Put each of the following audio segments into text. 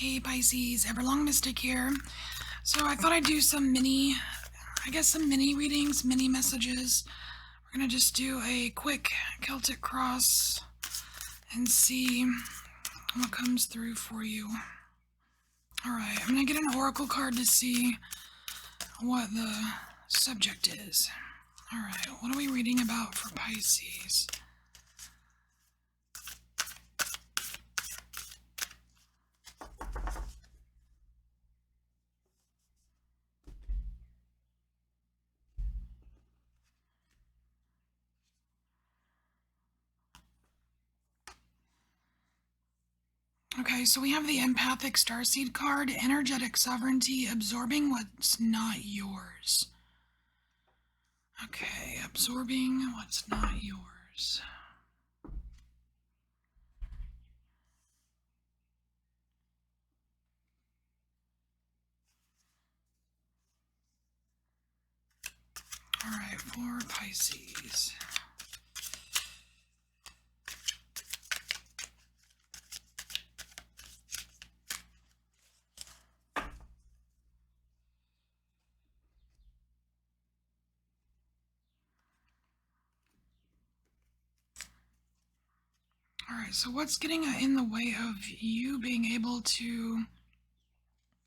Hey Pisces, EverlongMystic here. So I thought I'd do some mini readings, mini messages. We're gonna just do a quick Celtic cross and see what comes through for you. Alright, I'm gonna get an oracle card to see what the subject is. Alright, what are we reading about for Pisces? Okay, so we have the empathic starseed card, energetic sovereignty, absorbing what's not yours. Okay, absorbing what's not yours. All right, for Pisces. All right, so what's getting in the way of you being able to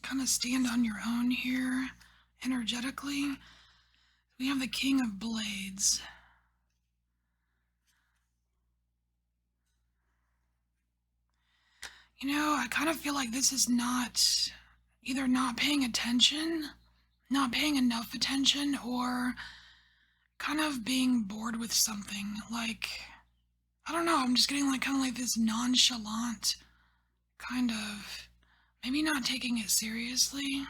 kind of stand on your own here energetically? We have the King of Blades. You know, I kind of feel like this is either not paying attention, not paying enough attention, or kind of being bored with something. Like, I don't know, I'm just getting kind of like this nonchalant kind of, maybe not taking it seriously.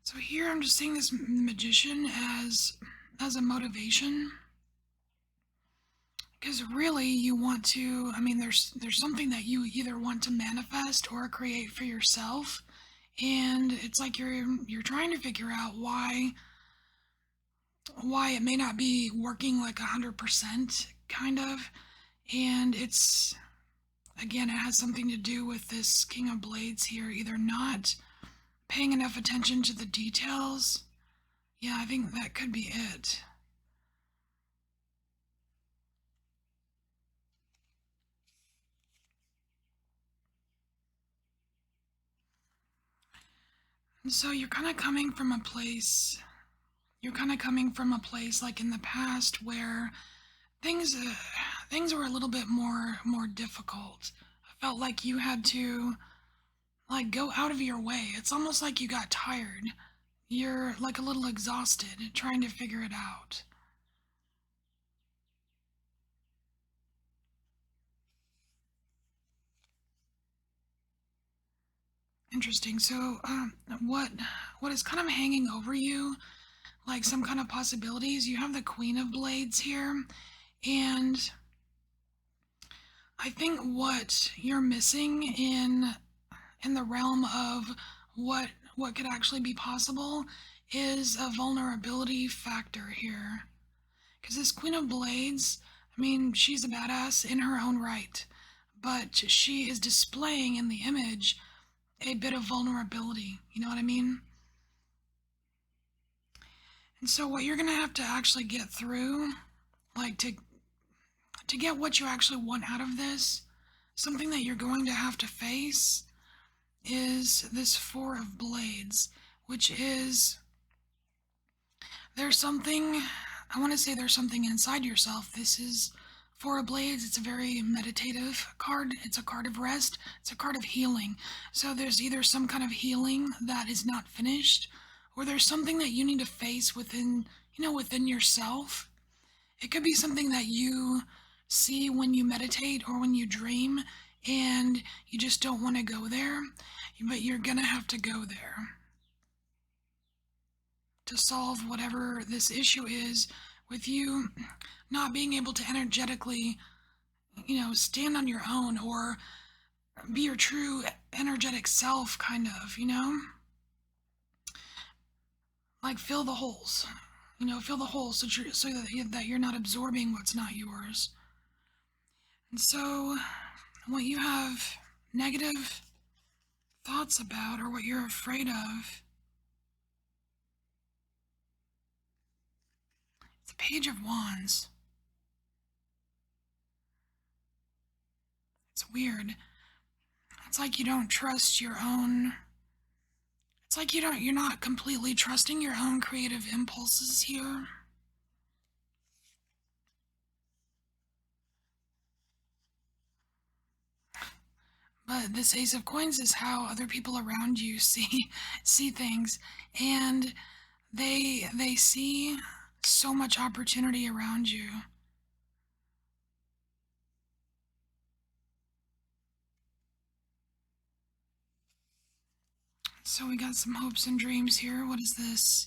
So here I'm just seeing this magician as a motivation, because really you want to, I mean, there's something that you either want to manifest or create for yourself, and it's like you're trying to figure out why it may not be working like 100% kind of, and it's, again, it has something to do with this King of Blades here, either not paying enough attention to the details. Yeah, I think that could be it. And so you're kind of coming from a place, like in the past where things were a little bit more difficult. I felt like you had to like go out of your way. It's almost like you got tired. You're like a little exhausted trying to figure it out. Interesting. So, what is kind of hanging over you, like some kind of possibilities? You have the Queen of Blades here, and I think what you're missing in the realm of what could actually be possible is a vulnerability factor here. Because this Queen of Blades, I mean, she's a badass in her own right, but she is displaying in the image a bit of vulnerability. You know what I mean? And so what you're gonna have to actually get through, like to get what you actually want out of this, something that you're going to have to face is this Four of Blades, which is, there's something, I want to say there's something inside yourself. This is Four of Blades. It's a very meditative card. It's a card of rest. It's a card of healing. So there's either some kind of healing that is not finished, or there's something that you need to face within, within yourself. It could be something that you see when you meditate or when you dream, and you just don't want to go there, but you're gonna have to go there to solve whatever this issue is with you not being able to energetically, stand on your own or be your true energetic self, kind of, like fill the holes. fill the hole so that you're not absorbing what's not yours. And so, what you have negative thoughts about, or what you're afraid of, it's the Page of Wands. It's weird. It's like you don't trust your own. It's like you're not completely trusting your own creative impulses here. But this Ace of Coins is how other people around you see things, and they see so much opportunity around you. So we got some hopes and dreams here. What is this?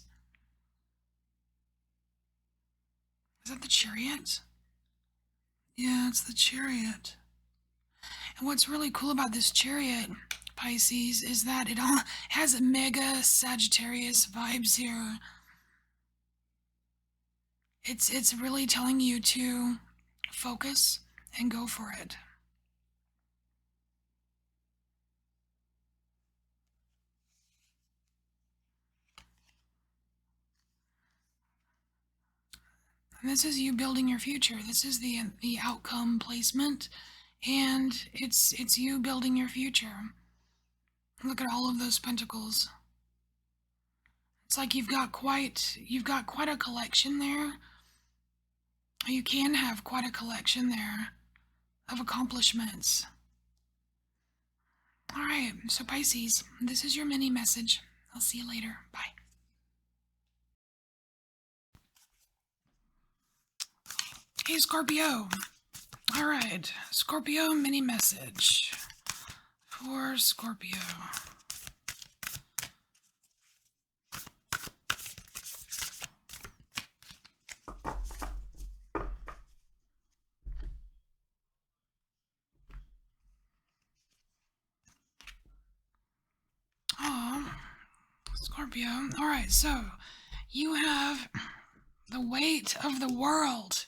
Is that the Chariot? Yeah, it's the Chariot. And what's really cool about this Chariot, Pisces, is that it all has mega Sagittarius vibes here. It's really telling you to focus and go for it. And this is you building your future. This is the outcome placement, and it's you building your future. Look at all of those pentacles. It's like you've got quite a collection there. You can have quite a collection there of accomplishments. All right, so Pisces, this is your mini message. I'll see you later. Bye. Hey, Scorpio. All right, Scorpio mini message for Scorpio. Oh, Scorpio. All right, so you have the weight of the world.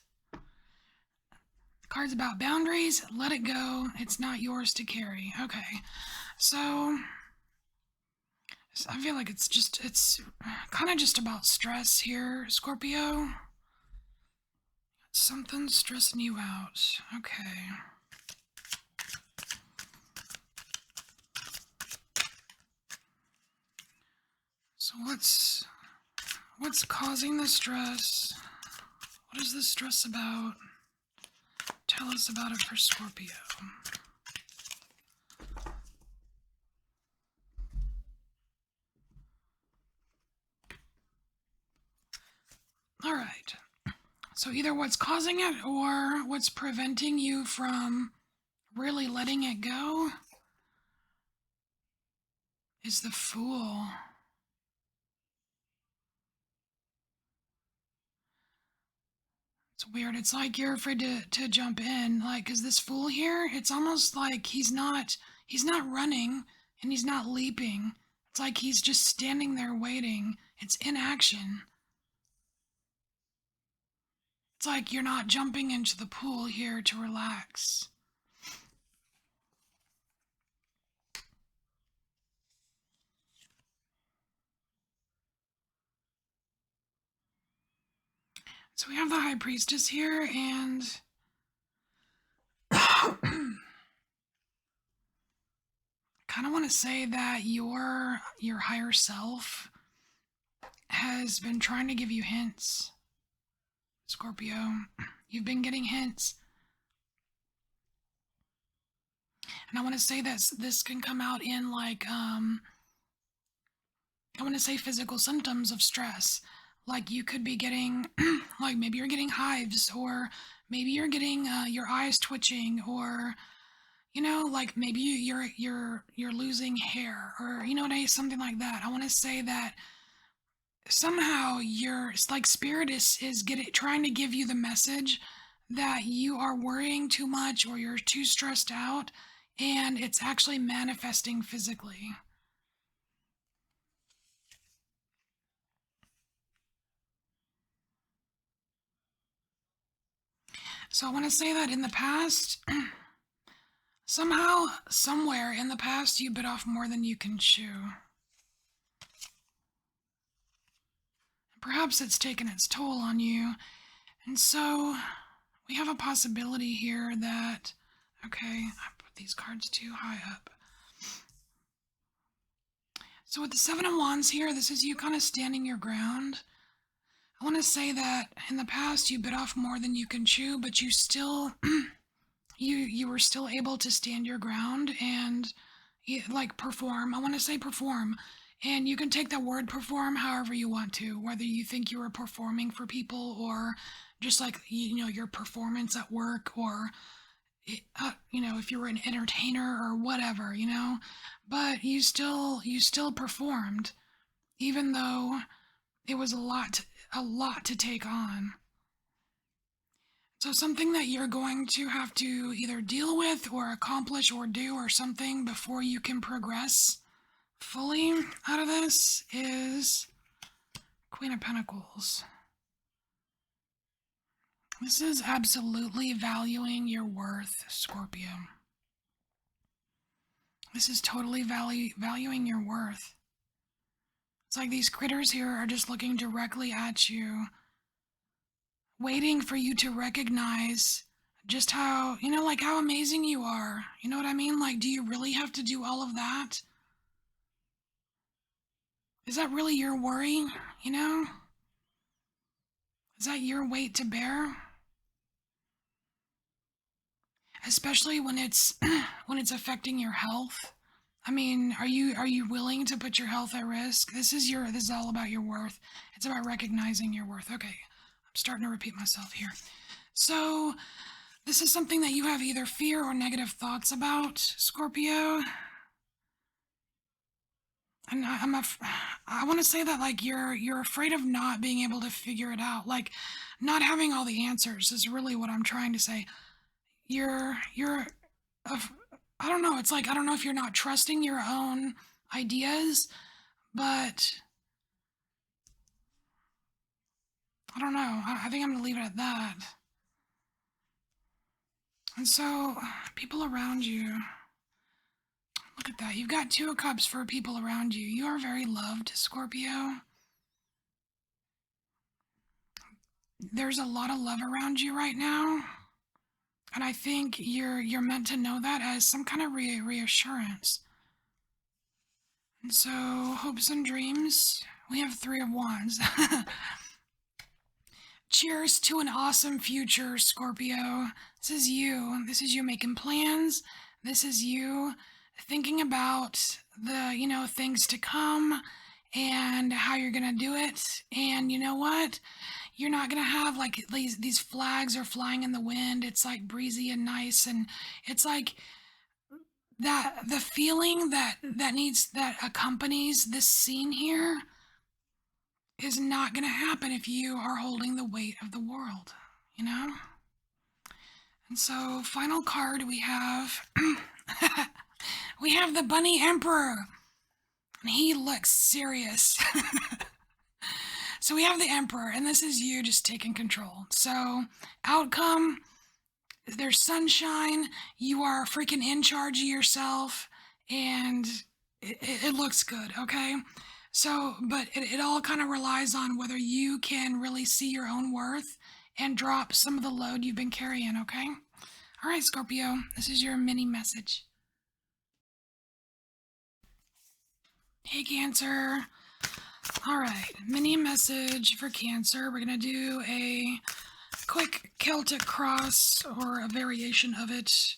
Cards about boundaries. Let it go. It's not yours to carry. Okay, so I feel like it's kind of just about stress here, Scorpio. Something's stressing you out. Okay. So what's causing the stress? What is this stress about? Tell us about it for Scorpio. All right. So either what's causing it or what's preventing you from really letting it go is the Fool. It's weird. It's like you're afraid to jump in, like, because this Fool here, it's almost like he's not running and he's not leaping. It's like he's just standing there waiting. It's inaction. It's like you're not jumping into the pool here to relax. So we have the High Priestess here, and I kind of want to say that your higher self has been trying to give you hints, Scorpio. You've been getting hints. And I want to say that this can come out in, like, I want to say physical symptoms of stress. Like you could be getting, like maybe you're getting hives, or maybe you're getting your eyes twitching, or like maybe you're losing hair, or something like that. I want to say that somehow it's like spirit is trying to give you the message that you are worrying too much, or you're too stressed out, and it's actually manifesting physically. So I want to say that in the past, somehow, somewhere in the past, you bit off more than you can chew. Perhaps it's taken its toll on you. And so we have a possibility here that, okay, I put these cards too high up. So with the Seven of Wands here, this is you kind of standing your ground. I want to say that in the past you bit off more than you can chew, but you still, you were still able to stand your ground and like perform. I want to say perform. And you can take that word perform however you want to, whether you think you were performing for people or just like, your performance at work or, if you were an entertainer or whatever, but you still performed, even though it was a lot to take on. So something that you're going to have to either deal with or accomplish or do or something before you can progress fully out of this is Queen of Pentacles. This is absolutely valuing your worth, Scorpio. This is totally valuing your worth. It's like these critters here are just looking directly at you, waiting for you to recognize just how, like how amazing you are. You know what I mean? Like, do you really have to do all of that? Is that really your worry, Is that your weight to bear? Especially when it's when it's affecting your health. I mean, are you willing to put your health at risk? This is all about your worth. It's about recognizing your worth. Okay, I'm starting to repeat myself here. So, this is something that you have either fear or negative thoughts about, Scorpio. And I want to say that like you're afraid of not being able to figure it out, like not having all the answers is really what I'm trying to say. You're I don't know. It's like I don't know if you're not trusting your own ideas, but I don't know. I think I'm gonna leave it at that. And so, people around you. Look at that. You've got Two of Cups for people around you. You are very loved, Scorpio. There's a lot of love around you right now. And I think you're meant to know that as some kind of reassurance. And so, hopes and dreams. We have Three of Wands. Cheers to an awesome future, Scorpio. This is you. This is you making plans. This is you thinking about the, things to come and how you're going to do it. And you know what? You're not going to have like these flags are flying in the wind. It's like breezy and nice. And it's like that the feeling that accompanies this scene here is not going to happen if you are holding the weight of the world, And so, final card we have, we have the Bunny Emperor, and he looks serious. So we have the Emperor, and this is you just taking control. So, outcome, there's sunshine, you are freaking in charge of yourself, and it looks good, okay? So, but it all kind of relies on whether you can really see your own worth and drop some of the load you've been carrying, okay? All right, Scorpio, this is your mini message. Hey, Cancer. All right, mini message for Cancer. We're going to do a quick Celtic cross or a variation of it.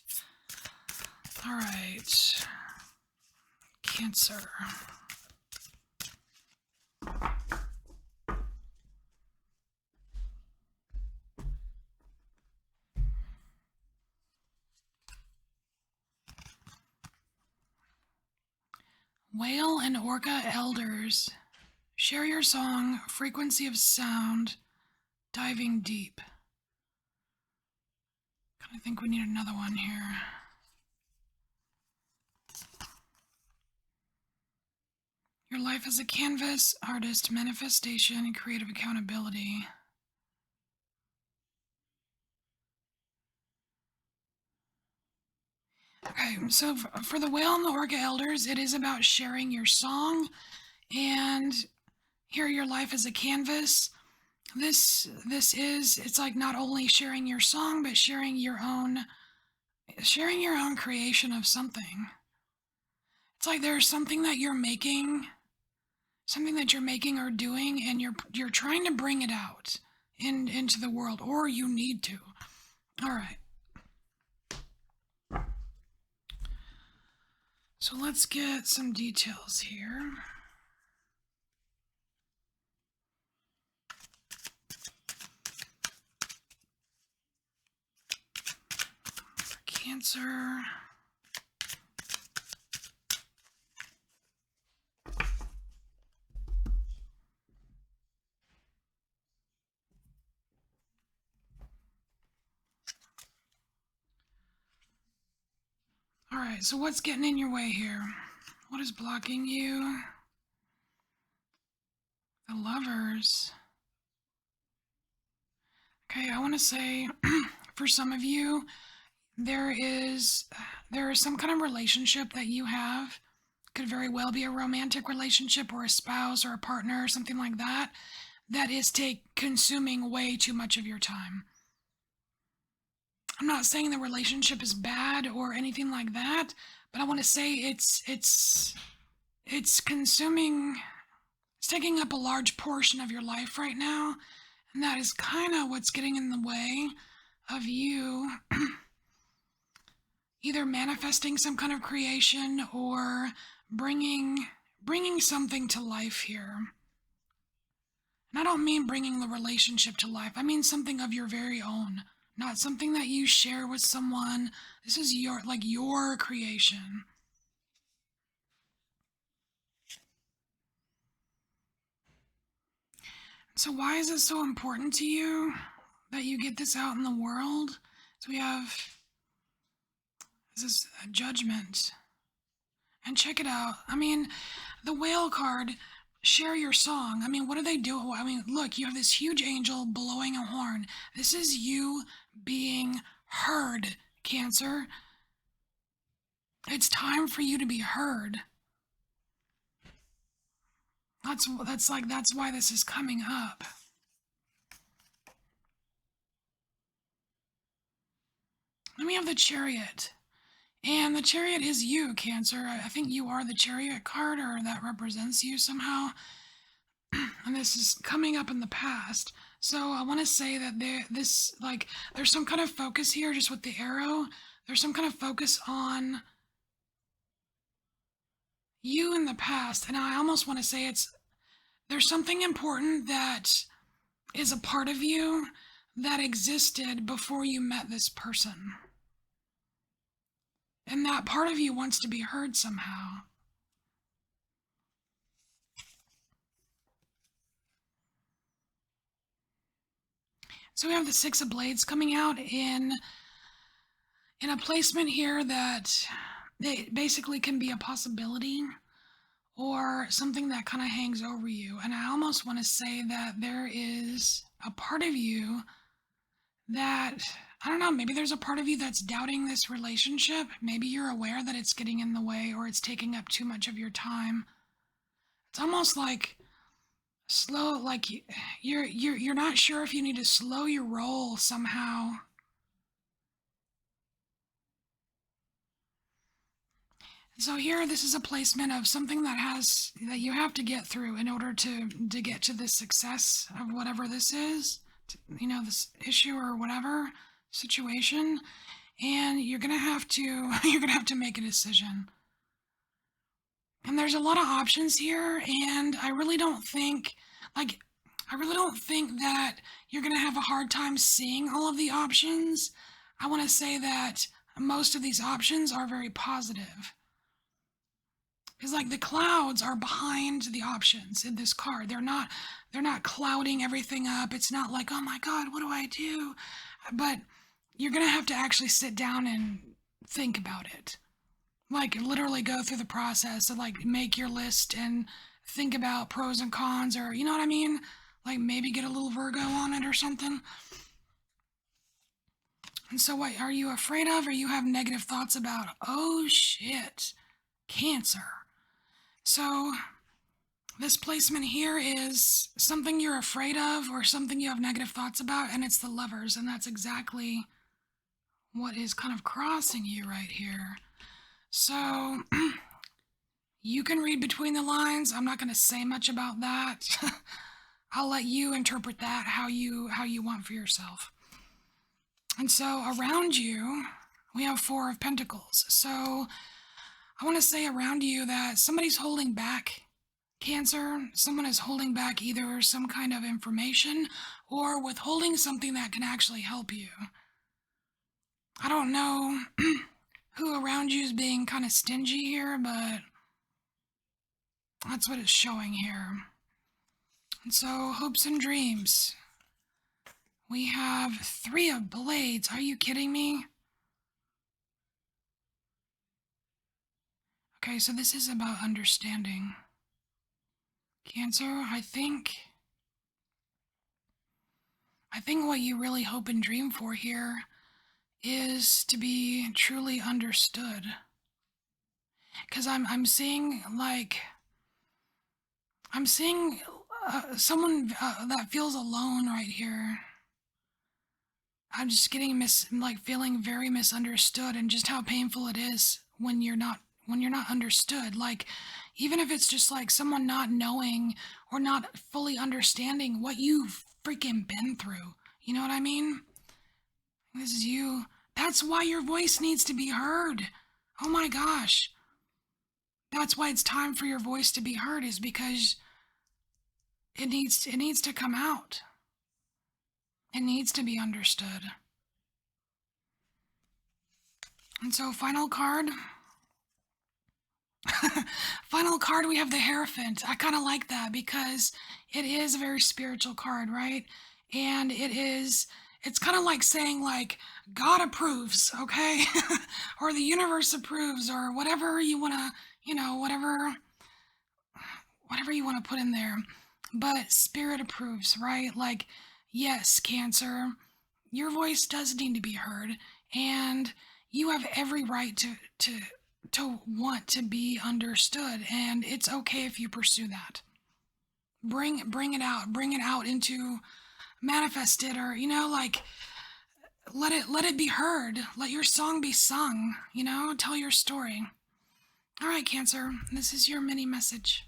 All right, Cancer. Whale and Orca Elders, share your song, frequency of sound, diving deep. I think we need another one here. Your life as a canvas, artist, manifestation, and creative accountability. Okay, so for the whale and the orca elders, it is about sharing your song and here your life as a canvas. It's like not only sharing your song, but sharing your own creation of something. It's like there's something that you're making or doing, and you're trying to bring it out into the world, or you need to. All right. So let's get some details here. For Cancer. All right, so what's getting in your way here? What is blocking you? The Lovers. Okay, I want to say for some of you, there is some kind of relationship that you have. Could very well be a romantic relationship or a spouse or a partner or something like that, that is consuming way too much of your time. I'm not saying the relationship is bad or anything like that, but I want to say it's consuming, it's taking up a large portion of your life right now, and that is kind of what's getting in the way of you either manifesting some kind of creation or bringing something to life here. And I don't mean bringing the relationship to life. I mean something of your very own, not something that you share with someone. This is your creation. So why is it so important to you that you get this out in the world? So we have this Judgment. And check it out. I mean, the whale card, share your song. I mean, what do they do? I mean, look, you have this huge angel blowing a horn. This is you being heard, Cancer. It's time for you to be heard. That's why this is coming up. Then we have the Chariot. And the Chariot is you, Cancer. I think you are the Chariot card, or that represents you somehow. And this is coming up in the past. So I want to say that there's some kind of focus here just with the arrow. There's some kind of focus on you in the past. And I almost want to say there's something important that is a part of you that existed before you met this person. And that part of you wants to be heard somehow. So we have the Six of Blades coming out in a placement here that it basically can be a possibility or something that kind of hangs over you. And I almost want to say that there is a part of you that, I don't know, maybe there's a part of you that's doubting this relationship. Maybe you're aware that it's getting in the way or it's taking up too much of your time. It's almost like slow, like you're not sure if you need to slow your roll somehow. So here, this is a placement of something that you have to get through in order to get to the success of whatever this is, this issue or whatever situation, and you're gonna have to make a decision. And there's a lot of options here, and I really don't think that you're gonna have a hard time seeing all of the options. I want to say that most of these options are very positive. Because like the clouds are behind the options in this card. They're not clouding everything up. It's not like, oh my God, what do I do? But you're going to have to actually sit down and think about it. Like literally go through the process of like make your list and think about pros and cons, or you know what I mean? Like maybe get a little Virgo on it or something. And so what are you afraid of or you have negative thoughts about? Oh shit, Cancer. So this placement here is something you're afraid of or something you have negative thoughts about, and it's the Lovers, and that's exactly what is kind of crossing you right here. So you can read between the lines. I'm not going to say much about that. I'll let you interpret that how you want for yourself. And so around you, we have Four of Pentacles. So I want to say around you that somebody's holding back, Cancer. Someone is holding back either some kind of information or withholding something that can actually help you. I don't know who around you is being kind of stingy here, but that's what it's showing here. And so, hopes and dreams. We have Three of Blades. Are you kidding me? Okay, so this is about understanding. Cancer, I think what you really hope and dream for here is to be truly understood. Because I'm seeing like, I'm seeing someone that feels alone right here. I'm just getting feeling very misunderstood, and just how painful it is when you're not understood. Like, even if it's just like someone not knowing or not fully understanding what you've freaking been through. You know what I mean? This is you. That's why your voice needs to be heard. Oh my gosh. That's why it's time for your voice to be heard, is because it needs to come out. It needs to be understood. And so, final card. Final card, we have the Hierophant. I kind of like that because it is a very spiritual card, right? And it's kind of like saying like God approves, okay? Or the universe approves, or whatever you want to, whatever you want to put in there. But spirit approves, right? Like, yes, Cancer, your voice does need to be heard, and you have every right to want to be understood, and it's okay if you pursue that. Bring it out into manifest it, or like let it be heard. Let your song be sung. Tell your story. All right, Cancer, this is your mini message.